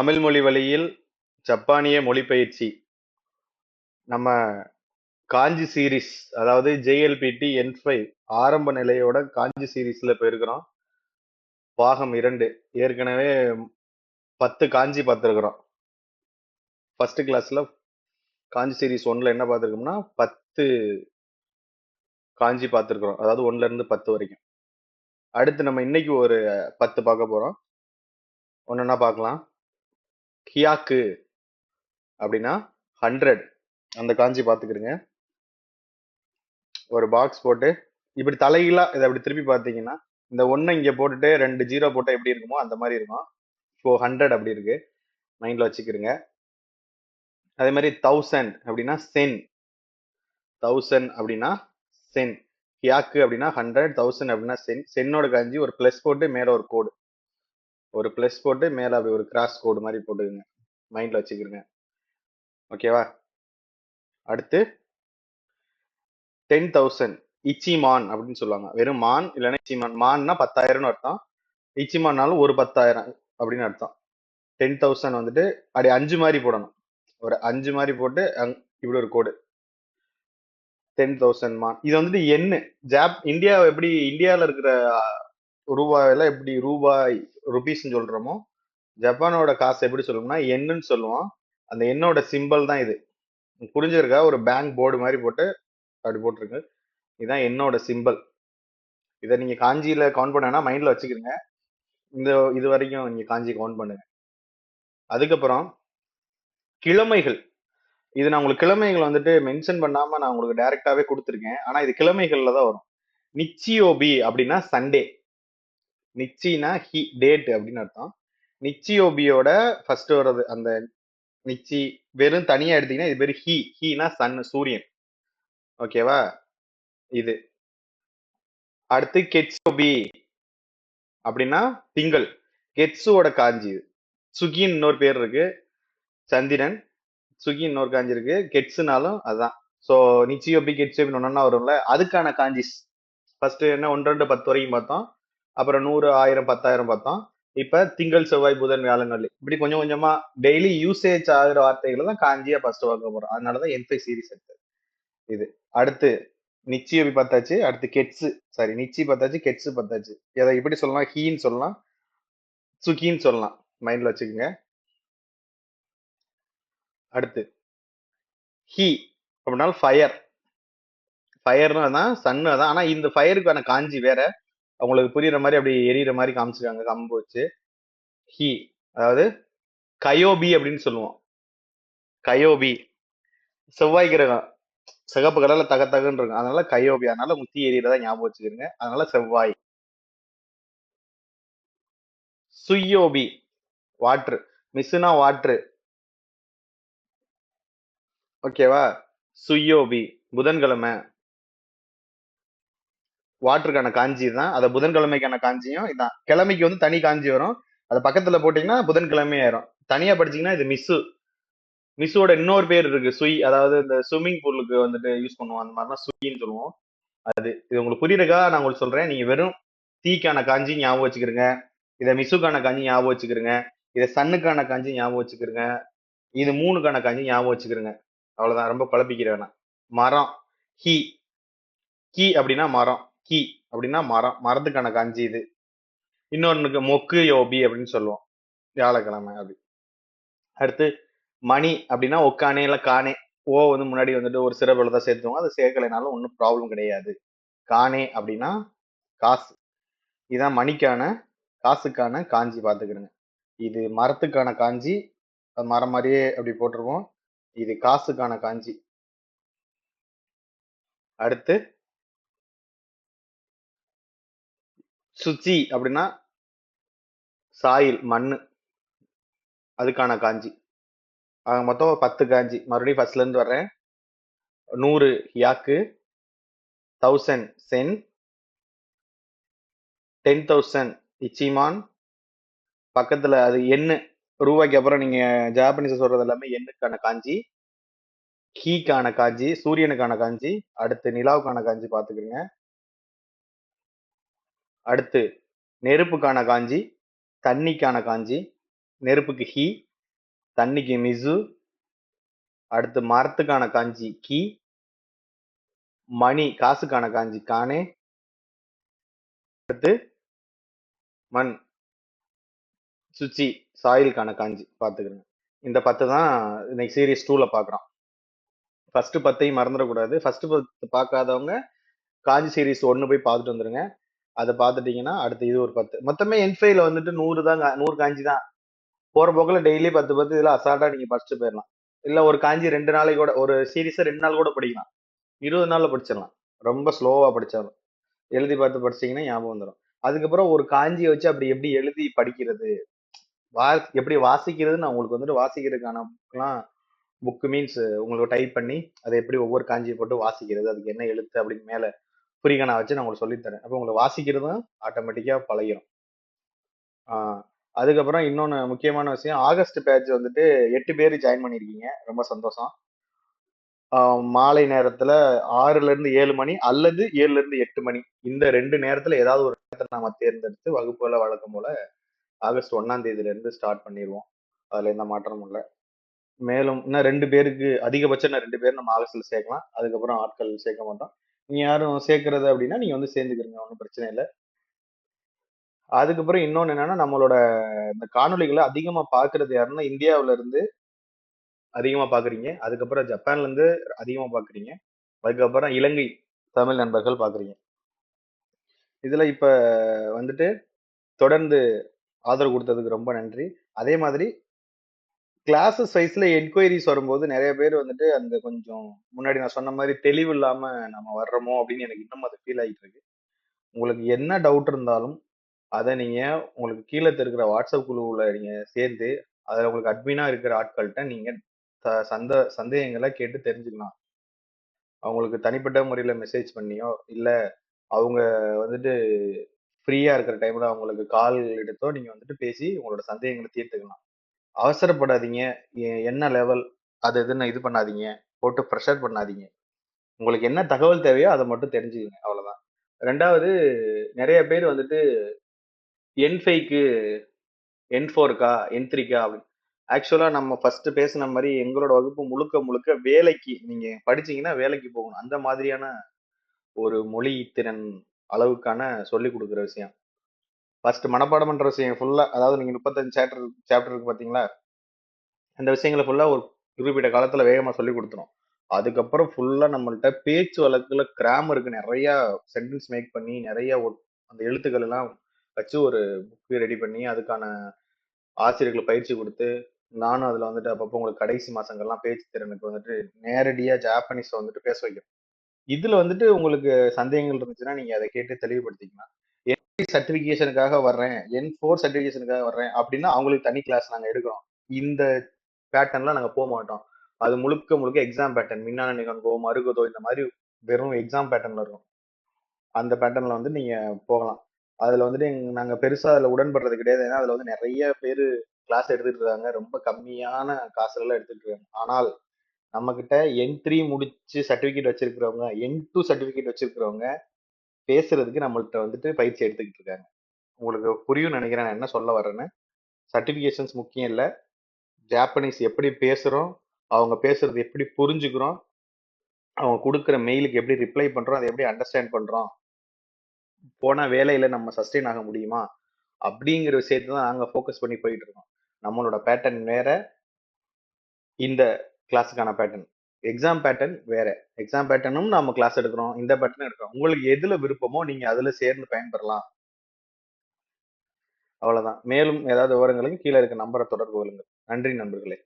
தமிழ் மொழி வழியில் ஜப்பானிய மொழிபெயர்ச்சி. நம்ம காஞ்சி சீரிஸ், அதாவது JLPT N5 ஆரம்ப நிலையோட காஞ்சி சீரீஸ்ல போயிருக்கிறோம். பாகம் 2. ஏற்கனவே 10 காஞ்சி பார்த்துருக்கிறோம். ஃபர்ஸ்ட் கிளாஸ்ல காஞ்சி சீரீஸ் 1ல என்ன பார்த்துருக்கோம்னா 10 காஞ்சி பார்த்துருக்கிறோம். அதாவது 1ல இருந்து 10 வரைக்கும். அடுத்து நம்ம இன்னைக்கு ஒரு 10 பார்க்க போறோம். ஒன்னொன்னா பார்க்கலாம். கியாக்கு அப்படின்னா 100, அந்த காஞ்சி பார்த்துக்கிறங்க. ஒரு பாக்ஸ் போட்டு இப்படி தலைகீழா இதை அப்படி திருப்பி பார்த்தீங்கன்னா, இந்த ஒன்னை இங்க போட்டுட்டு 2 ஜீரோ போட்டா எப்படி இருக்குமோ அந்த மாதிரி இருக்கும். இப்போ 100 அப்படி இருக்கு, மைண்ட்ல வச்சுக்கிறங்க. அதே மாதிரி 1000 அப்படின்னா சென். 1000 அப்படின்னா சென். கியாக்கு அப்படின்னா 100, 1000 அப்படின்னா சென். சென்னோட காஞ்சி ஒரு பிளஸ் போட்டு மேல ஒரு கோடு, ஒரு பிளஸ் போட்டு மேல அப்படி ஒரு கிராஸ் கோடு மாதிரி போட்டுக்குங்க, மைண்ட்ல வச்சுக்கிறங்க. ஓகேவா? அடுத்து 10,000 இச்சிமான் அப்படின்னு சொல்லுவாங்க. வெறும் மான் இல்லைன்னா இச்சிமான். மான்னா 10,000 அர்த்தம், இச்சிமான்னாலும் ஒரு 10,000 அப்படின்னு அர்த்தம். 10,000 வந்துட்டு அப்படி 5 மாதிரி போடணும், ஒரு 5 மாதிரி போட்டு இப்படி ஒரு கோடு. 10,000 மான். இது வந்துட்டு எண்ணு. இந்தியா எப்படி இந்தியாவில் இருக்கிற ரூபாயில எப்படி ரூபாய் ருபீஸ் சொல்றோமோ, ஜப்பானோட காசு எப்படி சொல்லுவோம்னா எண்ணுன்னு சொல்லுவோம். அந்த எண்ணோட சிம்பிள் தான் இது. புரிஞ்சிருக்கா? ஒரு பேங்க் போர்டு மாதிரி போட்டு அப்படி போட்டிருக்கு. இதுதான் என்னோட சிம்பிள். இதை நீங்க காஞ்சியில கவுண்ட் பண்ணா மைண்ட்ல வச்சுக்கிறீங்க. இது வரைக்கும் நீங்க காஞ்சி கவுண்ட் பண்ணுங்க. அதுக்கப்புறம் கிழமைகள். இது நான் உங்களுக்கு கிழமைகள் வந்துட்டு மென்ஷன் பண்ணாம நான் உங்களுக்கு டைரக்டாவே கொடுத்துருக்கேன். ஆனா இது கிழமைகள்ல தான் வரும். நிச்சியோபி அப்படின்னா சண்டே. நிச்சினா ஹி, டேட் அப்படின்னு அர்த்தம். நிச்சியோபியோட ஃபர்ஸ்ட் வர்றது அந்த நிச்சி வெறும் தனியா எடுத்தீங்கன்னா இது பேரு ஹி. ஹீனா சன், சூரியன். ஓகேவா? இது அடுத்து கெட்சோபி அப்படின்னா திங்கள். கெட்சுவோட காஞ்சி இது. சுகின்னு இன்னொரு பேர் இருக்கு, சந்திரன். சுகி இன்னொரு காஞ்சி இருக்கு, கெட்ஸுனாலும் அதுதான். ஸோ நிச்சியோபி கெட்சியோபி ஒன்னா வரும்ல, அதுக்கான காஞ்சிஸ். ஃபர்ஸ்ட் என்ன 1, 2, 10 வரைக்கும் பார்த்தோம். அப்புறம் 100, 1000, 10,000 பார்த்தோம். இப்ப திங்கள், செவ்வாய், புதன், வியாழன், வெள்ளி, இப்படி கொஞ்சம் கொஞ்சமா டெய்லி யூசேஜ் ஆகுற வார்த்தைகளை தான் காஞ்சியா ஃபர்ஸ்ட் பார்க்க போறோம். அதனாலதான் N5 சீரிஸ் எடுத்தது இது. அடுத்து நிச்சியோபி பார்த்தாச்சு. அடுத்து கெட்ஸு, சாரி நிச்சி பார்த்தாச்சு, கெட்ஸு பார்த்தாச்சு. எதை இப்படி சொல்லலாம்? ஹீன்னு சொல்லலாம், சுகின்னு சொல்லலாம், மைண்ட்ல வச்சுக்கோங்க. அடுத்து ஹீ அப்படின்னாலும் ஃபயர். ஃபயர்னு அதான், சன்னு அதான். ஆனா இந்த ஃபயருக்கான காஞ்சி வேற. அவங்களுக்கு புரியுற மாதிரி அப்படி எரியிற மாதிரி காமிச்சிருக்காங்க கம்பு வச்சு. ஹி அதாவது கயோபி அப்படின்னு சொல்லுவோம். கயோபி செவ்வாய் கிரகம், சிகப்பு கடல தக தகன்னு இருக்கும், அதனால கயோபி. அதனால முத்தி எரியறதா ஞாபகம் வச்சுக்கிறீங்க, அதனால செவ்வாய். சுயோபி வாட்ரு. மிஸ்னா வாட்ரு. ஓகேவா? சுயோபி புதன்கிழமை. வாட்டருக்கான காஞ்சி தான். அத புதன்கிழமைக்கான காஞ்சியும் இதான். கிழமைக்கு வந்து தனி காஞ்சி வரும், அதை பக்கத்துல போட்டீங்கன்னா புதன்கிழமை ஆயிரும். தனியா படிச்சீங்கன்னா இது மிஸ்ஸு. மிஸ்ஸோட இன்னொரு பேர் இருக்கு, சுய். அதாவது இந்த ஸ்விம்மிங் பூலுக்கு வந்துட்டு யூஸ் பண்ணுவோம், அந்த மாதிரிலாம் சுயின்னு சொல்லுவோம். இது உங்களுக்கு புரியுறக்கா நான் உங்களுக்கு சொல்றேன். நீங்க வெறும் தீக்கான காஞ்சி ஞாபகம் வச்சுக்கிறீங்க, இதை மிஸ்ஸுக்கான காஞ்சி ஞாபகம் வச்சுக்கிறீங்க, இதை சன்னுக்கான காஞ்சி ஞாபகம் வச்சுக்கிறீங்க, இது 3க்கான காஞ்சி ஞாபகம் வச்சுக்கிறீங்க. அவ்வளவுதான், ரொம்ப குழப்பிக்கிற வேணாம். மரம் ஹி. கி அப்படின்னா மரம், கி அப்படின்னா மரம், மரத்துக்கான காஞ்சி இது. இன்னொன்னுக்கு மொக்கு யோபி அப்படின்னு சொல்லுவோம், வியாழக்கிழமை அப்படி. அடுத்து மணி அப்படின்னா ஒக்கானே இல்ல காணே. ஓ வந்து முன்னாடி வந்துட்டு ஒரு சிறப்புல தான் சேர்த்துவாங்க, அது சேர்க்கலைனாலும் ஒன்றும் ப்ராப்ளம் கிடையாது. காணே அப்படின்னா காசு. இதான் மணிக்கான, காசுக்கான காஞ்சி பார்த்துக்கிறேங்க. இது மரத்துக்கான காஞ்சி, அது மரம் மாதிரியே அப்படி போட்டுருவோம். இது காசுக்கான காஞ்சி. அடுத்து சுச்சி அப்படின்னா சாயில், மண்ணு, அதுக்கான காஞ்சி. மொத்தம் 10 காஞ்சி. மறுபடியும் ஃபர்ஸ்ட்ல இருந்து வர்றேன். 100 யாக்கு, 1000 சென், 10,000 இச்சிமான். பக்கத்துல அது எண்ணு, ரூபாய்க்கு அப்புறம் நீங்க ஜாப்பனீஸ் சொல்றது எல்லாமே எண்ணுக்கான காஞ்சி. ஹீக்கான காஞ்சி, சூரியனுக்கான காஞ்சி. அடுத்து நிலாவுக்கான காஞ்சி பாத்துக்கிறீங்க. அடுத்து நெருப்புக்கான காஞ்சி, தண்ணிக்கான காஞ்சி. நெருப்புக்கு ஹீ, தண்ணிக்கு மிசு, அடுத்து மரத்துக்கான காஞ்சி கி, மணி காசுக்கான காஞ்சி கானே, அடுத்து மண் சுச்சி சாயிலுக்கான காஞ்சி பார்த்துக்கிறேங்க. இந்த 10 தான் இன்னைக்கு சீரிஸ் 2ல பார்க்குறோம். ஃபர்ஸ்ட் 10ஐயும் மறந்துடக்கூடாது. ஃபர்ஸ்ட் 10 பார்க்காதவங்க காஞ்சி சீரிஸ் 1 போய் பார்த்துட்டு வந்துருங்க. அதை பார்த்துட்டீங்கன்னா அடுத்து இது ஒரு 10. மொத்தமே என்ஃபைல வந்துட்டு 100 தான், 100 காஞ்சி தான். போற போக்குல டெய்லி 10 10 இதுல அசால்ட்டா நீங்க படிச்சுட்டு போயிடலாம். இல்ல ஒரு காஞ்சி 2 நாளைக்கு கூட, ஒரு சீரிஸை 2 நாள் கூட படிக்கலாம். 20 நாள்ல படிச்சிடலாம். ரொம்ப ஸ்லோவா படிச்சாலும் எழுதி பார்த்து படிச்சீங்கன்னா ஞாபகம் வந்துடும். அதுக்கப்புறம் ஒரு காஞ்சியை வச்சு அப்படி எப்படி எழுதி படிக்கிறது, எப்படி வாசிக்கிறதுன்னு நான் உங்களுக்கு வந்துட்டு வாசிக்கிறதுக்கான புக் மீன்ஸ் உங்களுக்கு டைப் பண்ணி அதை எப்படி ஒவ்வொரு காஞ்சியை போட்டு வாசிக்கிறது, அதுக்கு என்ன எழுத்து அப்படின்னு மேல குறிகணா வச்சு நான் உங்களுக்கு சொல்லித்தரேன். அப்போ உங்களுக்கு வாசிக்கிறதும் ஆட்டோமேட்டிக்கா பழகிடும். அதுக்கப்புறம் இன்னொன்னு முக்கியமான விஷயம், ஆகஸ்ட் பேட்ச் வந்துட்டு 8 பேர் ஜாயின் பண்ணிருக்கீங்க, ரொம்ப சந்தோஷம். மாலை நேரத்துல 6ல இருந்து 7 மணி அல்லது 7ல இருந்து 8 மணி, இந்த 2 நேரத்துல ஏதாவது ஒரு நேரத்தை நாம தேர்ந்தெடுத்து வகுப்புல வழக்கம் போல ஆகஸ்ட் 1ஆம் தேதியில இருந்து ஸ்டார்ட் பண்ணிடுவோம். அதுல எந்த மாற்றமும் இல்லை. மேலும் இன்னும் 2 பேருக்கு அதிகபட்சம், 2 பேர் நம்ம ஆகஸ்ட்ல சேர்க்கலாம். அதுக்கப்புறம் ஆட்கள் சேர்க்க மாட்டோம். நீங்க யாரும் சேர்க்கறது அப்படின்னா நீங்க வந்து சேர்ந்துக்கிறீங்க, ஒன்றும் பிரச்சனை இல்லை. அதுக்கப்புறம் இன்னொன்னு என்னன்னா, நம்மளோட இந்த காணொளிகளை அதிகமா பாக்குறது யாருன்னா இந்தியாவுல இருந்து அதிகமா பாக்குறீங்க. அதுக்கப்புறம் ஜப்பான்ல இருந்து அதிகமா பாக்குறீங்க. அதுக்கப்புறம் இலங்கை தமிழ் நண்பர்கள் பாக்குறீங்க. இதுல இப்ப வந்துட்டு தொடர்ந்து ஆதரவு கொடுத்ததுக்கு ரொம்ப நன்றி. அதே மாதிரி கிளாஸஸ் வைஸ்ல என்கொயரிஸ் வரும்போது நிறைய பேர் வந்துட்டு அந்த கொஞ்சம் முன்னாடி நான் சொன்ன மாதிரி தெளிவு இல்லாம நம்ம வர்றோமோ அப்படின்னு எனக்கு இன்னும் அது ஃபீல் ஆகிட்டு இருக்கு. உங்களுக்கு என்ன டவுட் இருந்தாலும் அதை நீங்க உங்களுக்கு கீழே இருக்கிற வாட்ஸ்அப் குழுவுல நீங்க சேர்ந்து அதுல உங்களுக்கு அட்மினா இருக்கிற ஆட்கள்கிட்ட நீங்க சந்தேகங்களை கேட்டு தெரிஞ்சுக்கலாம். அவங்களுக்கு தனிப்பட்ட முறையில மெசேஜ் பண்ணியோ இல்ல அவங்க வந்துட்டு ஃப்ரீயா இருக்கிற டைம்ல அவங்களுக்கு கால் எடுத்தோ நீங்க வந்துட்டு பேசி உங்களோட சந்தேகங்களை தீர்த்துக்கலாம். அவசரப்படாதீங்க. என்ன லெவல் அது இதுன்னு இது பண்ணாதீங்க, போட்டு ப்ரெஷர் பண்ணாதீங்க. உங்களுக்கு என்ன தகவல் தேவையோ அதை மட்டும் தெரிஞ்சுக்கங்க, அவ்வளவுதான். ரெண்டாவது, நிறைய பேர் வந்துட்டு N5க்கு N4க்கா N3க்கா அப்படின்னு. ஆக்சுவலா நம்ம ஃபர்ஸ்ட் பேசின மாதிரி எங்களோட வகுப்பு முழுக்க முழுக்க வேலைக்கு நீங்க படிச்சீங்கன்னா வேலைக்கு போகணும், அந்த மாதிரியான ஒரு மொழி திறன் அளவுக்கான சொல்லி கொடுக்குற விஷயம். ஃபர்ஸ்ட் மனப்பாடம் பண்ற விஷயம் ஃபுல்லா, அதாவது நீங்க 35 சாப்டர் இருக்கு பாத்தீங்களா, அந்த விஷயங்களை ஃபுல்லா ஒரு குறிப்பிட்ட காலத்துல வேகமா சொல்லி கொடுத்துரும். அதுக்கப்புறம் ஃபுல்லா நம்மள்ட்ட பேச்சு வழக்குல கிராமருக்கு நிறைய சென்டென்ஸ் மேக் பண்ணி நிறைய அந்த எழுத்துக்கள் எல்லாம் வச்சு ஒரு புக் ரெடி பண்ணி அதுக்கான ஆசிரியர்கள் பயிற்சி கொடுத்து, நானும் அதுல வந்துட்டு அப்பப்போ உங்களுக்கு கடைசி மாசங்கள்லாம் பேச்சு திறனுக்கு வந்துட்டு நேரடியா ஜாப்பனீஸ் வந்துட்டு பேச வைக்கிறோம். இதுல வந்துட்டு உங்களுக்கு சந்தேகங்கள் இருந்துச்சுன்னா நீங்க அதை கேட்டு தெளிவுபடுத்திக்கலாம். சர்டிபிகேஷனுக்காக வர்றேன், N4 சர்டிபிகேஷனுக்காக வர்றேன் அப்படின்னா அவங்களுக்கு தனி கிளாஸ் நாங்க எடுக்கிறோம். இந்த பேட்டர்ன்லாம் நாங்க போக மாட்டோம். அது முழுக்க முழுக்க எக்ஸாம் பேட்டர்ன், மின்னான நிகழ்கோ மருகதோ இந்த மாதிரி வெறும் எக்ஸாம் பேட்டர்ன்ல இருக்கும். அந்த பேட்டர்ன்ல வந்து நீங்க போகலாம். அதுல வந்துட்டு நாங்க பெருசா அதுல உடன்படுறது கிடையாது. ஏன்னா அதுல வந்து நிறைய பேரு கிளாஸ் எடுத்துட்டு இருக்காங்க, ரொம்ப கம்மியான காசுல எடுத்துட்டு இருக்காங்க. ஆனால் நம்ம கிட்ட N3 முடிச்சு சர்டிபிகேட் வச்சிருக்கிறவங்க, N2 சர்டிபிகேட் வச்சிருக்கிறவங்க பேசுறதுக்கு நம்மள்ட்ட வந்துட்டு பயிற்சி எடுத்துக்கிட்டு இருக்காங்க. உங்களுக்கு புரியும் நினைக்கிறேன் நான் என்ன சொல்ல வர்றேன்னு. சர்டிபிகேஷன்ஸ் முக்கியம் இல்ல, ஜாப்பனீஸ் எப்படி பேசுறோம், அவங்க பேசுறது எப்படி புரிஞ்சுக்கிறோம், அவங்க கொடுக்குற மெயிலுக்கு எப்படி ரிப்ளை பண்றோம், அதை எப்படி அண்டர்ஸ்டாண்ட் பண்றோம், போனா வேலையில நம்ம சஸ்டெயின் ஆக முடியுமா அப்படிங்கிற விஷயத்தை தான் நாங்க ஃபோக்கஸ் பண்ணி போயிட்டு இருக்கோம். நம்மளோட பேட்டர்ன் வேற, இந்த கிளாஸுக்கான பேட்டர்ன் எக்ஸாம் பேட்டர்ன் வேற. எக்ஸாம் பேட்டர்னும் நம்ம கிளாஸ் எடுக்கிறோம், இந்த பேட்டர்னும் எடுக்கிறோம். உங்களுக்கு எதுல விருப்பமோ நீங்க அதுல சேர்ந்து பயன்பெறலாம், அவ்வளவுதான். மேலும் ஏதாவது விவரங்களுக்கு கீழே இருக்க நம்பரை தொடர்பு கொள்ளுங்கள். நன்றி நண்பர்களே.